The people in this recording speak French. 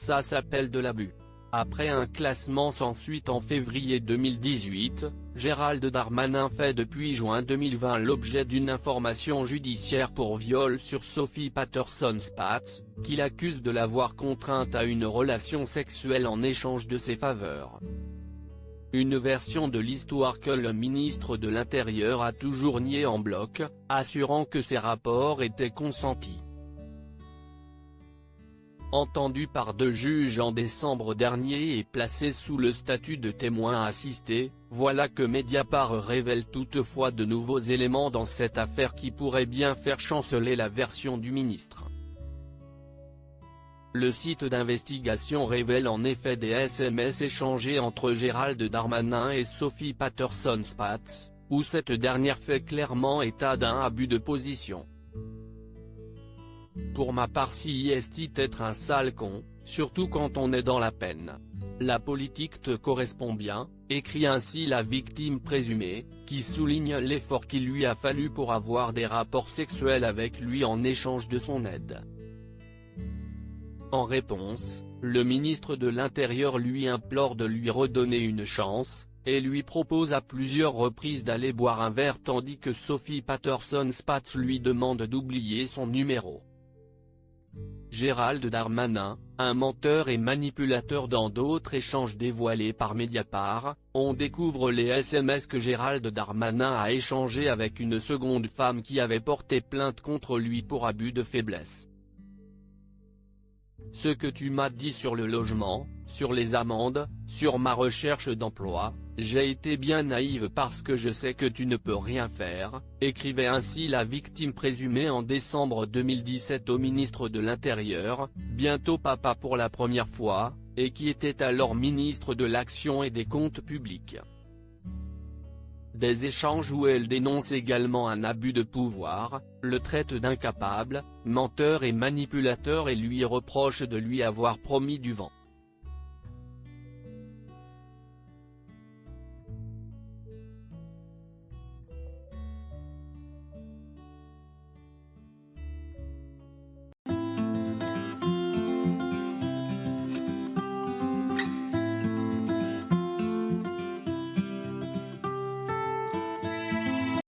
ça s'appelle de l'abus. Après un classement sans suite en février 2018, Gérald Darmanin fait depuis juin 2020 l'objet d'une information judiciaire pour viol sur Sophie Patterson-Spatz, qu'il accuse de l'avoir contrainte à une relation sexuelle en échange de ses faveurs. Une version de l'histoire que le ministre de l'Intérieur a toujours nié en bloc, assurant que ces rapports étaient consentis. Entendu par deux juges en décembre dernier et placé sous le statut de témoin assisté, voilà que Mediapart révèle toutefois de nouveaux éléments dans cette affaire qui pourraient bien faire chanceler la version du ministre. Le site d'investigation révèle en effet des SMS échangés entre Gérald Darmanin et Sophie Patterson-Spatz, où cette dernière fait clairement état d'un abus de position. Pour ma part, si est être un sale con, surtout quand on est dans la peine. La politique te correspond bien, écrit ainsi la victime présumée, qui souligne l'effort qu'il lui a fallu pour avoir des rapports sexuels avec lui en échange de son aide. En réponse, le ministre de l'Intérieur lui implore de lui redonner une chance, et lui propose à plusieurs reprises d'aller boire un verre tandis que Sophie Patterson-Spatz lui demande d'oublier son numéro. Gérald Darmanin, un menteur et manipulateur. Dans d'autres échanges dévoilés par Mediapart, on découvre les SMS que Gérald Darmanin a échangés avec une seconde femme qui avait porté plainte contre lui pour abus de faiblesse. Ce que tu m'as dit sur le logement, sur les amendes, sur ma recherche d'emploi, j'ai été bien naïve parce que je sais que tu ne peux rien faire, écrivait ainsi la victime présumée en décembre 2017 au ministre de l'Intérieur, bientôt papa pour la première fois, et qui était alors ministre de l'Action et des Comptes Publics. Des échanges où elle dénonce également un abus de pouvoir, le traite d'incapable, menteur et manipulateur et lui reproche de lui avoir promis du vent.